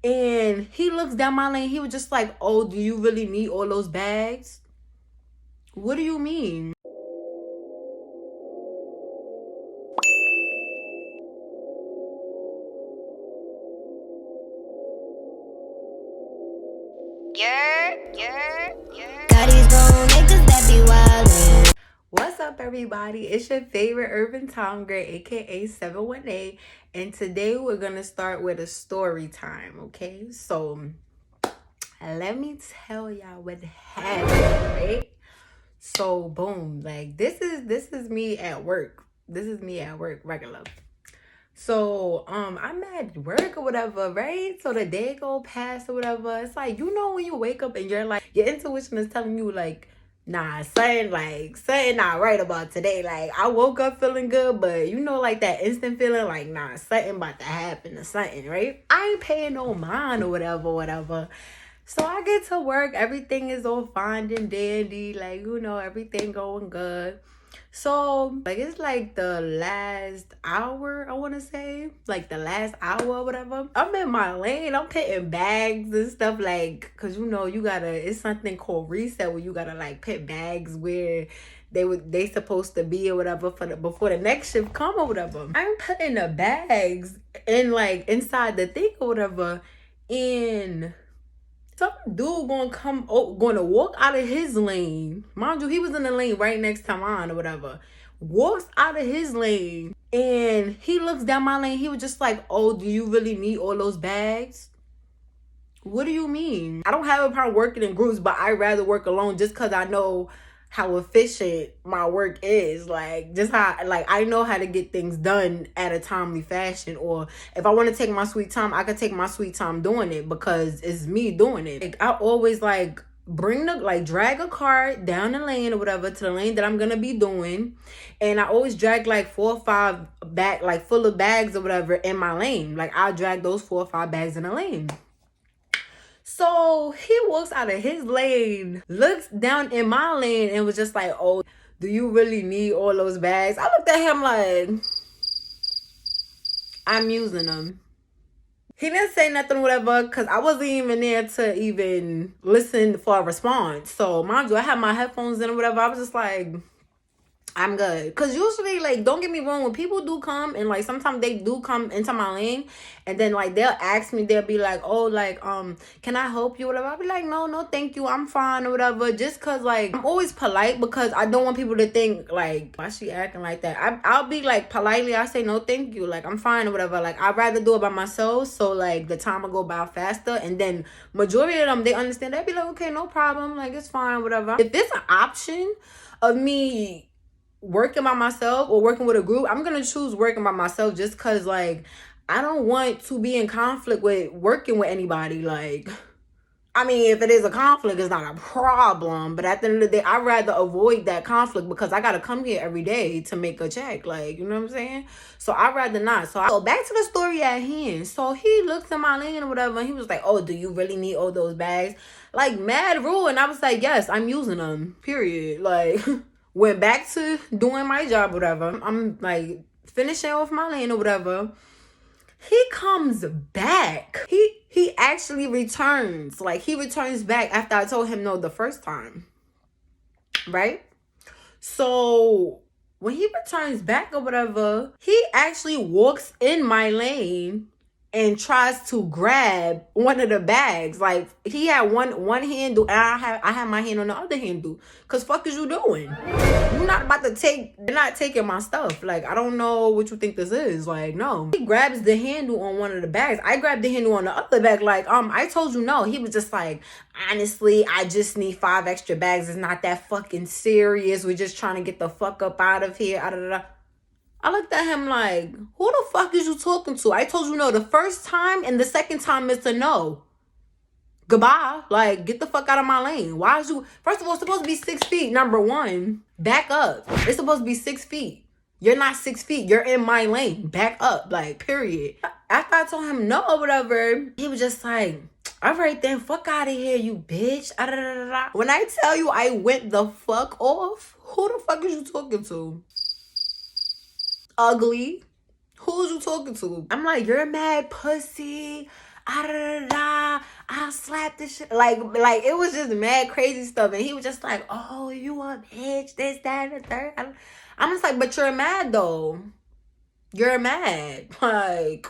And he looks down my lane. He was just like, oh, do you really need all those bags? What do you mean? Got these grown niggas that be wildin'. What's up, everybody? It's your favorite urban tom girl, aka 718, and today we're gonna start with a story time. Okay, so let me tell y'all what happened, right? So boom, like this is me at work. This is me at work, regular. So I'm at work or whatever, right? So the day go past or whatever. It's like, you know, when you wake up and you're like, your intuition is telling you like, nah, something not right about today. Like I woke up feeling good, but you know, like that instant feeling like, nah, something about to happen or something, right? I ain't paying no mind or whatever. So I get to work, everything is all fine and dandy, like, you know, everything going good. So, like, it's like the last hour, I want to say. Like, the last hour or whatever. I'm in my lane. I'm putting bags and stuff, like, because, you know, it's something called reset where you got to, like, put bags where they supposed to be or whatever before the next shift come or whatever. I'm putting the bags in, like, inside the thing or whatever. And some dude gonna walk out of his lane. Mind you, he was in the lane right next to mine or whatever. Walks out of his lane and he looks down my lane. He was just like, oh, do you really need all those bags? What do you mean? I don't have a problem working in groups, but I'd rather work alone just because I know how efficient my work is. Like, just how, like, I know how to get things done at a timely fashion. Or if I want to take my sweet time, I could take my sweet time doing it because it's me doing it. Like, I always like drag a cart down the lane or whatever to the lane that I'm gonna be doing, and I always drag like 4 or 5 back, like full of bags or whatever in my lane. Like I'll drag those 4 or 5 bags in the lane. So he walks out of his lane, looks down in my lane, and was just like, oh, do you really need all those bags? I looked at him like, I'm using them. He didn't say nothing, whatever, because I wasn't even there to even listen for a response. So, mind you, I had my headphones in or whatever. I was just like, I'm good. Because usually, like, don't get me wrong, when people do come and, like, sometimes they do come into my lane and then, like, they'll ask me, they'll be like, oh, like, can I help you, whatever. I'll be like, no, thank you, I'm fine or whatever. Just because, like, I'm always polite because I don't want people to think, like, why she acting like that? I'll be, like, politely, I say, no, thank you, like, I'm fine or whatever. Like, I'd rather do it by myself so, like, the time will go by faster. And then majority of them, they understand. They'll be like, okay, no problem, like, it's fine, whatever. If there's an option of me working by myself or working with a group, I'm gonna choose working by myself just because, like, I don't want to be in conflict with working with anybody. Like, I mean, if it is a conflict, it's not a problem, but at the end of the day, I'd rather avoid that conflict because I gotta come here every day to make a check, like, you know what I'm saying? So I'd rather not. So I go back to the story at hand. So he looked in my lane or whatever, and he was like, oh, do you really need all those bags? Like, mad rude. And I was like, yes, I'm using them, period. Like, went back to doing my job, whatever. I'm like finishing off my lane or whatever. He comes back. He actually returns. Like, he returns back after I told him no the first time. Right? So when he returns back or whatever, he actually walks in my lane and tries to grab one of the bags. Like, he had one handle and I had my hand on the other handle. Cause fuck is you doing? You're not taking my stuff. Like, I don't know what you think this is. Like, no. He grabs the handle on one of the bags. I grabbed the handle on the other bag. Like, I told you no. He was just like, honestly, I just need 5 extra bags. It's not that fucking serious. We're just trying to get the fuck up out of here. I looked at him like, who the fuck is you talking to? I told you no the first time, and the second time is a no. Goodbye. Like, get the fuck out of my lane. Why is you... First of all, it's supposed to be 6 feet, number one. Back up. It's supposed to be 6 feet. You're not 6 feet. You're in my lane. Back up. Like, period. After I told him no or whatever, he was just like, all right then, fuck out of here, you bitch. When I tell you I went the fuck off, who the fuck is you talking to? Ugly. Who's you talking to? I'm like, you're mad pussy. I slapped this shit. Like it was just mad crazy stuff. And he was just like, oh, you a bitch, this, that, and the third. I'm just like, but you're mad though. You're mad. Like,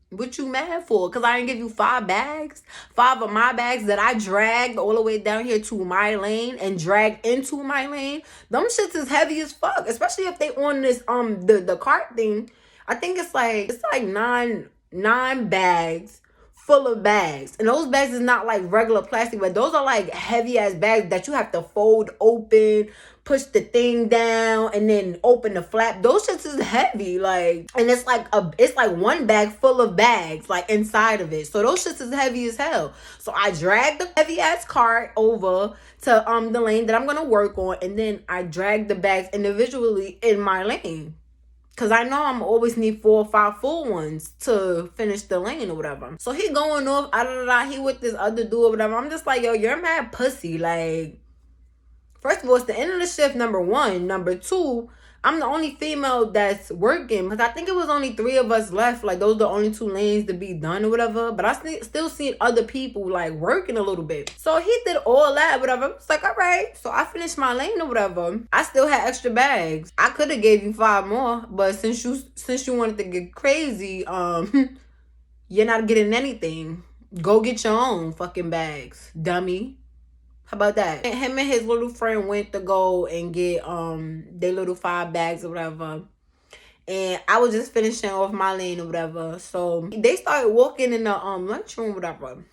what you mad for? Because I didn't give you 5 bags? 5 of my bags that I dragged all the way down here to my lane and dragged into my lane. Them shits is heavy as fuck. Especially if they on this the cart thing. I think it's like nine bags full of bags. And those bags is not like regular plastic, but those are like heavy ass bags that you have to fold open, push the thing down, and then open the flap. Those shits is heavy, like, and it's like one bag full of bags, like, inside of it. So those shits is heavy as hell. So I dragged the heavy ass cart over to the lane that I'm gonna work on, and then I dragged the bags individually in my lane. Cause I know I'm always need 4 or 5 full ones to finish the lane or whatever. So he going off, he with this other dude or whatever. I'm just like, yo, you're mad pussy. Like, first of all, it's the end of the shift, number 1. Number 2, I'm the only female that's working. Because I think it was only 3 of us left. Like, those are the only 2 lanes to be done or whatever. But I still seen other people, like, working a little bit. So he did all that, whatever. It's like, all right. So I finished my lane or whatever. I still had extra bags. I could have gave you 5 more. But since you wanted to get crazy, you're not getting anything. Go get your own fucking bags, dummy. How about that? Him and his little friend went to go and get their little 5 bags or whatever. And I was just finishing off my lane or whatever. So they started walking in the lunchroom or whatever.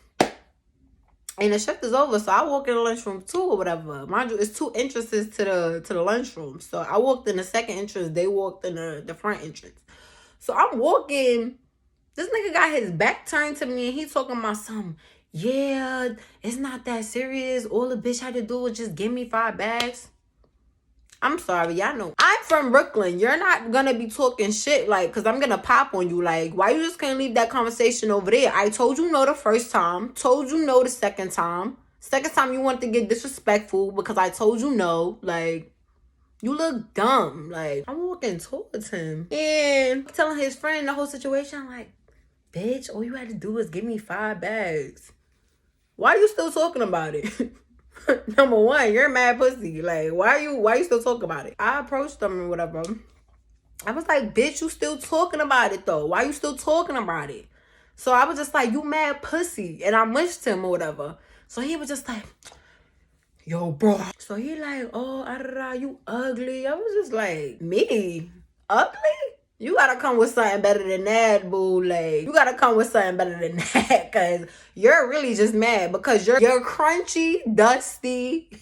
And the shift is over. So I walk in the lunchroom too or whatever. Mind you, it's 2 entrances to the lunchroom. So I walked in the second entrance. They walked in the front entrance. So I'm walking. This nigga got his back turned to me and he talking about something. Yeah, it's not that serious. All the bitch had to do was just give me 5 bags. I'm sorry, y'all know. I'm from Brooklyn. You're not gonna be talking shit, like, because I'm gonna pop on you. Like, why you just can't leave that conversation over there? I told you no the first time. Told you no the second time. Second time you wanted to get disrespectful because I told you no. Like, you look dumb. Like, I'm walking towards him. And telling his friend the whole situation. I'm like, bitch, all you had to do was give me 5 bags. Why are you still talking about it? Number 1, you're mad pussy. Like, why you still talking about it? I approached them or whatever. I was like, bitch, you still talking about it though? Why you still talking about it? So I was just like, you mad pussy. And I mushed him or whatever. So he was just like, yo, bro. So he like, oh, you ugly. I was just like, me? Ugly? You gotta come with something better than that, boo. Like, you gotta come with something better than that. Cause you're really just mad because you're crunchy, dusty,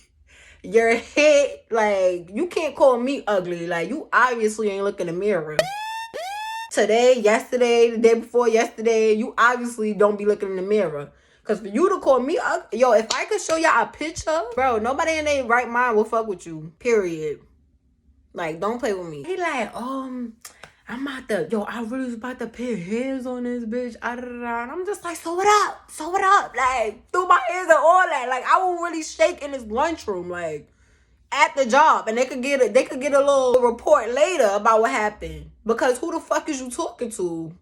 you're hit. Like, you can't call me ugly. Like, you obviously ain't look in the mirror. Today, yesterday, the day before yesterday, you obviously don't be looking in the mirror. Cause for you to call me ugly, yo, if I could show y'all a picture, bro, nobody in their right mind will fuck with you. Period. Like, don't play with me. He like, I'm about to, yo, I really was about to put hands on this bitch. And I'm just like, so what up? So what up? Like, through my hands and all that. Like, I will really shake in this lunchroom, like, at the job. And they could get a little report later about what happened. Because who the fuck is you talking to?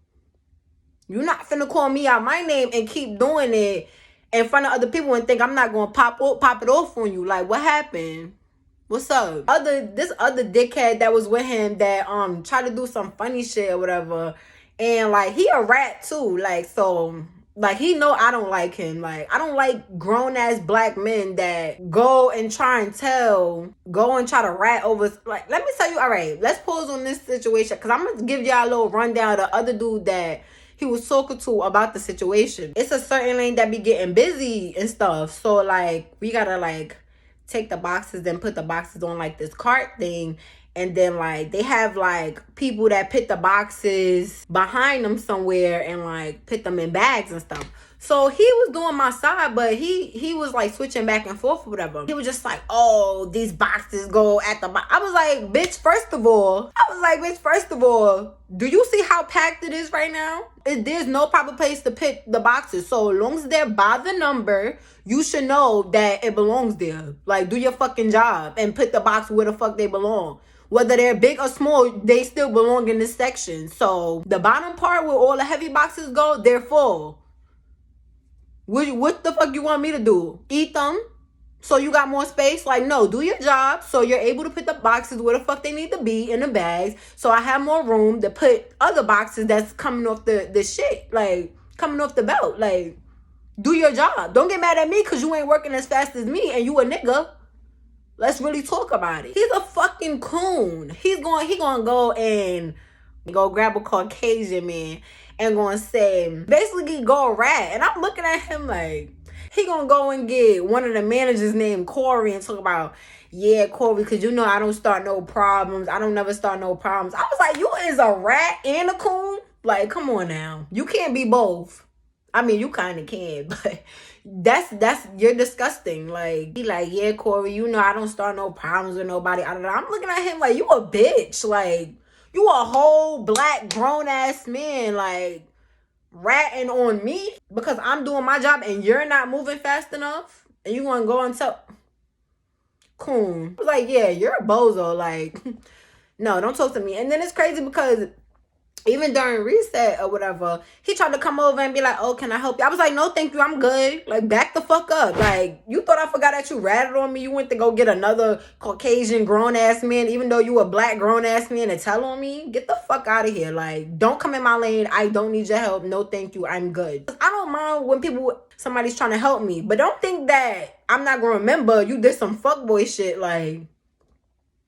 You're not finna call me out my name and keep doing it in front of other people and think I'm not gonna pop it off on you. Like, what happened? What's up? This other dickhead that was with him that tried to do some funny shit or whatever. And like, he a rat too. Like, so like, he know I don't like him. Like, I don't like grown ass black men that go and try to rat over. Like, let me tell you, all right, let's pause on this situation because I'm gonna give y'all a little rundown of the other dude that he was talking to about the situation. It's a certain lane that be getting busy and stuff. So like, we gotta like take the boxes, then put the boxes on like this cart thing. And then like, they have like people that put the boxes behind them somewhere and like put them in bags and stuff. So he was doing my side, but he was like switching back and forth or whatever. He was just like, oh, these boxes go at the I was like, bitch, first of all, do you see how packed it is right now? There's no proper place to put the boxes. So as long as they're by the number, you should know that it belongs there. Like, do your fucking job and put the box where the fuck they belong. Whether they're big or small, they still belong in this section. So the bottom part where all the heavy boxes go, they're full. What the fuck you want me to do? Eat them? So you got more space? Like, no, do your job so you're able to put the boxes where the fuck they need to be in the bags. So I have more room to put other boxes that's coming off the shit. Like, coming off the belt. Like, do your job. Don't get mad at me because you ain't working as fast as me and you a nigga. Let's really talk about it. He's a fucking coon. He gonna go and go grab a Caucasian man and gonna say, basically go rat. And I'm looking at him like, he gonna go and get one of the managers named Corey and talk about, yeah, Corey, because you know I don't start no problems. I don't never start no problems. I was like, you is a rat and a coon? Like, come on now. You can't be both. I mean, you kind of can, but that's you're disgusting. Like, he like, yeah, Corey, you know I don't start no problems with nobody. I'm looking at him like, you a bitch. Like, you a whole black grown ass man. Like, ratting on me because I'm doing my job and you're not moving fast enough, and you gonna go and tell coon. I was like, yeah, you're a bozo. Like, no, don't talk to me. And then it's crazy because even during reset or whatever, he tried to come over and be like, oh, can I help you? I was like, no, thank you, I'm good. Like, back the fuck up. Like, you thought I forgot that you ratted on me? You went to go get another Caucasian grown-ass man, even though you a black grown-ass man, and tell on me? Get the fuck out of here. Like, don't come in my lane. I don't need your help. No, thank you, I'm good. I don't mind when somebody's trying to help me, but don't think that I'm not gonna remember you did some fuckboy shit. Like,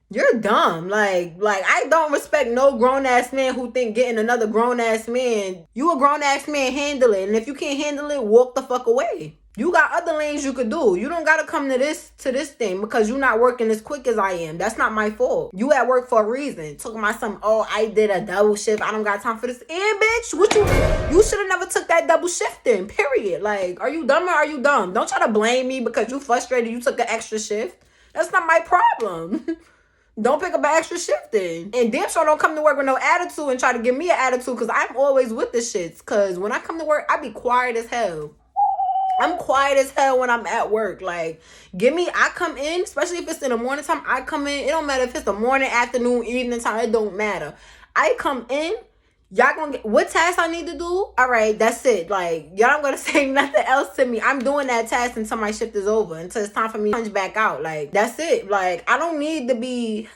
you're dumb. Like I don't respect no grown-ass man who think getting another grown-ass man. You a grown-ass man, handle it. And if you can't handle it, walk the fuck away. You got other lanes you could do. You don't gotta come to this thing because you're not working as quick as I am. That's not my fault. You at work for a reason. Talking about some, oh, I did a double shift. I don't got time for this. And bitch, you should have never took that double shift in, period. Like, are you dumb or are you dumb? Don't try to blame me because you frustrated you took an extra shift. That's not my problem. Don't pick up an extra shift then. And damn sure don't come to work with no attitude and try to give me an attitude because I'm always with the shits. Because when I come to work, I be quiet as hell. I'm quiet as hell when I'm at work. Like, I come in, especially if it's in the morning time, I come in. It don't matter if it's the morning, afternoon, evening time. It don't matter. I come in. Y'all gonna get what task I need to do? All right, that's it. Like, y'all not gonna say nothing else to me. I'm doing that task until my shift is over, until it's time for me to punch back out. Like, that's it. Like, I don't need to be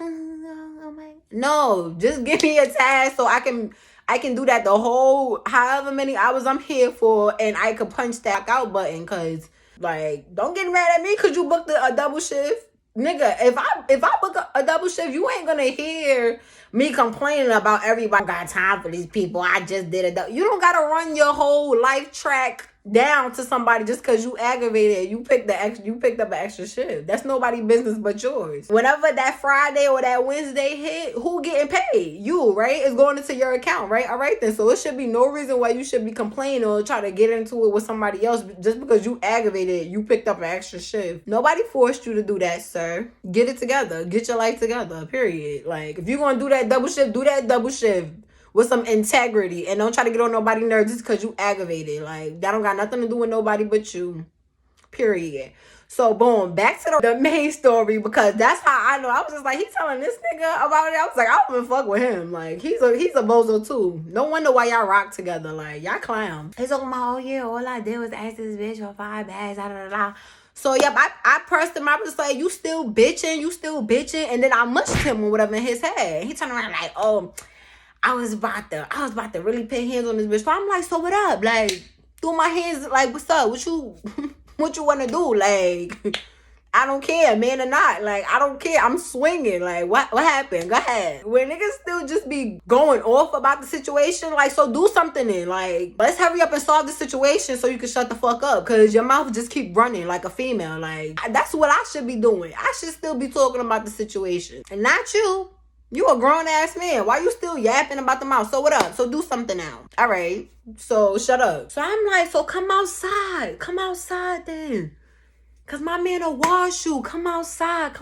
no, just give me a task so I can do that the whole however many hours I'm here for, and I could punch that out button. Cause like, don't get mad at me cause you booked a double shift. Nigga, if I book a double shift, you ain't gonna hear me complaining about everybody got time for these people. I just did a double. You don't gotta run your whole life track down to somebody just because you aggravated. You picked up an extra shift. That's nobody's business but yours. Whenever that Friday or that Wednesday hit, who getting paid? You, right? It's going into your account, right? All right then. So it should be no reason why you should be complaining or try to get into it with somebody else just because you aggravated. You picked up an extra shift. Nobody forced you to do that, sir. Get it together. Get your life together. Period. Like, if you're gonna do that double shift, do that double shift with some integrity, and don't try to get on nobody's nerves just because you aggravated. Like, that don't got nothing to do with nobody but you. Period. So, boom, back to the main story, because that's how I know. I was just like, he's telling this nigga about it. I was like, I don't even fuck with him. Like, he's a bozo too. No wonder why y'all rock together. Like, y'all clowns. He's talking about, oh yeah, all I did was ask this bitch for 5 bags, da da da. So, yep, I pressed him. I was like, you still bitching. And then I mushed him or whatever in his head. He turned around like, oh, I was about to really put hands on this bitch. So I'm like, so what up? Like, through my hands, like, what's up? What you want to do? Like, I don't care, man or not. Like, I don't care. I'm swinging. Like, what happened? Go ahead. When niggas still just be going off about the situation, like, so do something then. Like, let's hurry up and solve the situation so you can shut the fuck up. Because your mouth just keep running like a female. Like, that's what I should be doing. I should still be talking about the situation. And not you. You a grown-ass man. Why you still yapping about the mouth? So what up? So do something now. All right. So shut up. So I'm like, so come outside. Come outside then. Because my man will wash you. Come outside.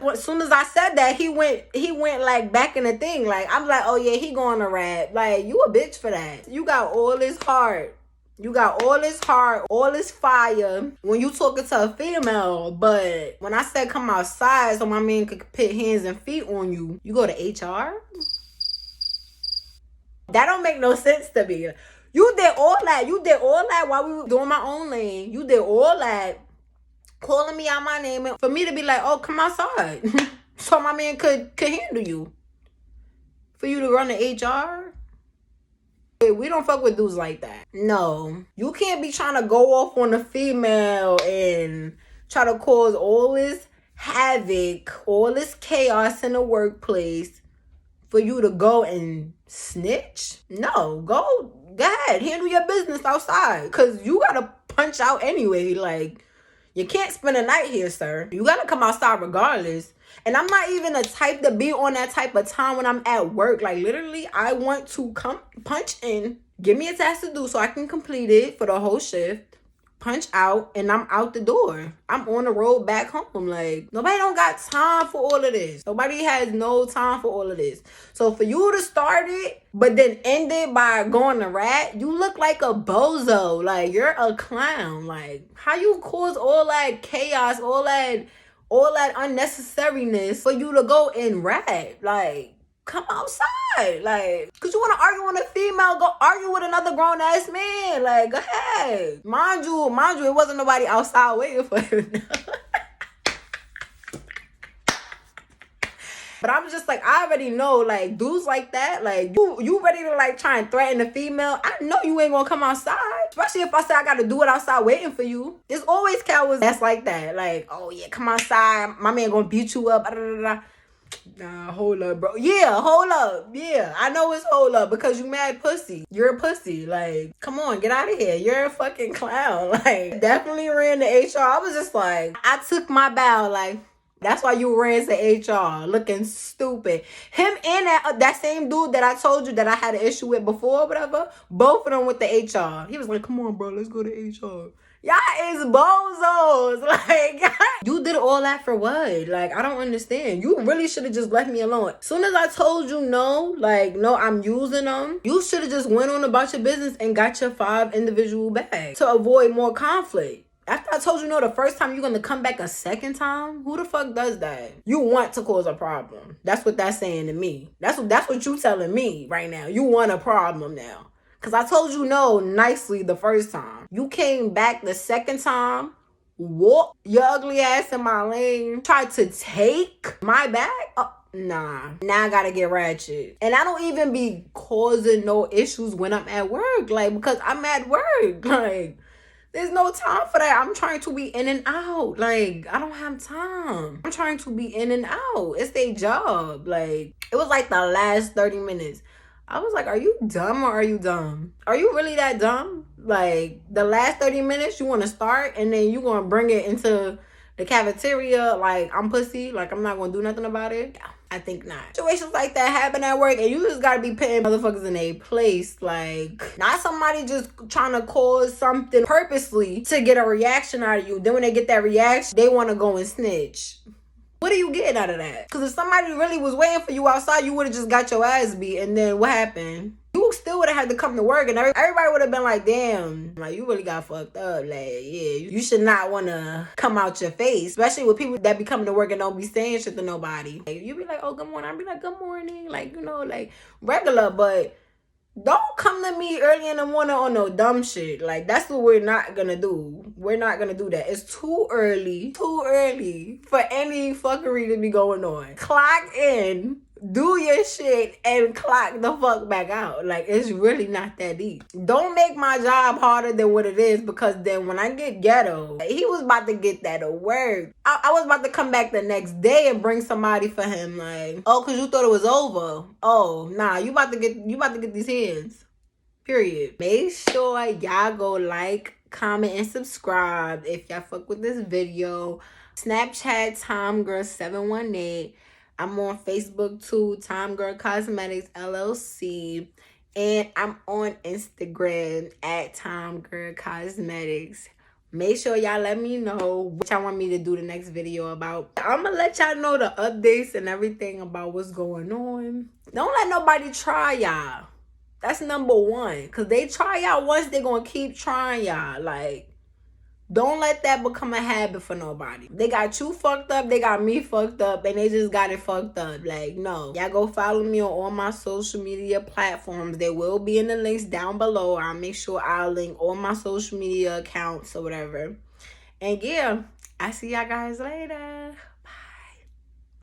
Well, as soon as I said that, he went like back in the thing. Like, I'm like, oh yeah, he going to rap. Like, you a bitch for that. You got all this heart. You got all this heart, all this fire when you talking to a female. But when I said come outside so my man could put hands and feet on you, you go to HR? That don't make no sense to me. You did all that. You did all that while we were doing my own lane. You did all that, calling me out my name, and for me to be like, oh, come outside. So my man could handle you. For you to run the HR? We don't fuck with dudes like that. No. You can't be trying to go off on a female and try to cause all this havoc, all this chaos in the workplace for you to go and snitch. No. Go ahead. Handle your business outside. Because you got to punch out anyway. Like, you can't spend a night here, sir. You got to come outside regardless. And I'm not even the type to be on that type of time when I'm at work. Like, literally, I want to come punch in, give me a task to do so I can complete it for the whole shift, punch out, and I'm out the door. I'm on the road back home. Like, nobody don't got time for all of this. Nobody has no time for all of this. So for you to start it, but then end it by going to rat, you look like a bozo. Like, you're a clown. Like, how you cause all that chaos, all that unnecessariness for you to go and rat? Like, come outside. Like, cause you want to argue with a female, go argue with another grown ass man. Like, go ahead. Mind you, it wasn't nobody outside waiting for him. But I'm just like, I already know, like, dudes like that, like, you ready to, like, try and threaten a female? I know you ain't gonna come outside. Especially if I say I gotta do it outside waiting for you. There's always cowards that's like that. Like, oh, yeah, come outside. My man gonna beat you up. Nah, hold up, bro. Yeah, hold up. Yeah, I know it's hold up because you mad pussy. You're a pussy. Like, come on, get out of here. You're a fucking clown. Like, definitely ran to HR. I was just like, I took my bow, like, that's why you ran to HR looking stupid. Him and that same dude that I told you that I had an issue with before or whatever, both of them with the HR. He was like, come on, bro, let's go to HR. Y'all is bozos. Like, you did all that for what? Like, I don't understand. You really should have just left me alone. As soon as I told you no, like, no, I'm using them, you should have just went on about your business and got your 5 individual bags to avoid more conflict. After I told you no the first time, you're going to come back a second time? Who the fuck does that? You want to cause a problem. That's what that's saying to me. That's what you telling me right now. You want a problem now. Because I told you no nicely the first time. You came back the second time, walked your ugly ass in my lane, tried to take my bag. Nah. Now I gotta get ratchet. And I don't even be causing no issues when I'm at work. Like, because I'm at work. Like, there's no time for that. I'm trying to be in and out. Like, I don't have time. I'm trying to be in and out. It's their job. Like, it was like the last 30 minutes. I was like, are you dumb or are you dumb? Are you really that dumb? Like, the last 30 minutes you want to start and then you going to bring it into the cafeteria like I'm pussy? Like, I'm not going to do nothing about it? Yeah, I think not. Situations like that happen at work and you just got to be putting motherfuckers in a place. Like, not somebody just trying to cause something purposely to get a reaction out of you. Then when they get that reaction, they want to go and snitch. What are you getting out of that? Because if somebody really was waiting for you outside, you would have just got your ass beat. And then what happened? You still would have had to come to work. And everybody would have been like, damn, like, you really got fucked up. Like, yeah, you should not want to come out your face. Especially with people that be coming to work and don't be saying shit to nobody. Like, you be like, oh, good morning. I'd be like, good morning. Like, you know, like, regular. But don't come to me early in the morning on no dumb shit. Like, that's what we're not gonna do. We're not gonna do that. It's too early for any fuckery to be going on. Clock in, do your shit, and clock the fuck back out. Like, it's really not that deep. Don't make my job harder than what it is, because then when I get ghetto, he was about to get that to work. I was about to come back the next day and bring somebody for him. Like, oh, cause you thought it was over. Oh, nah, you about to get these hands. Period. Make sure y'all go like, comment, and subscribe if y'all fuck with this video. Snapchat TimeGirl718. I'm on Facebook too, Time Girl Cosmetics LLC. And I'm on Instagram at Time Girl Cosmetics. Make sure y'all let me know what y'all want me to do the next video about. I'm going to let y'all know the updates and everything about what's going on. Don't let nobody try y'all. That's number one. Because they try y'all once, they're going to keep trying y'all. Like, Don't let that become a habit for nobody. They got you fucked up, they got me fucked up, and they just got it fucked up. Like, no. Y'all go follow me on all my social media platforms. They will be in the links down below. I'll make sure I'll link all my social media accounts or whatever. And yeah, I see y'all guys later.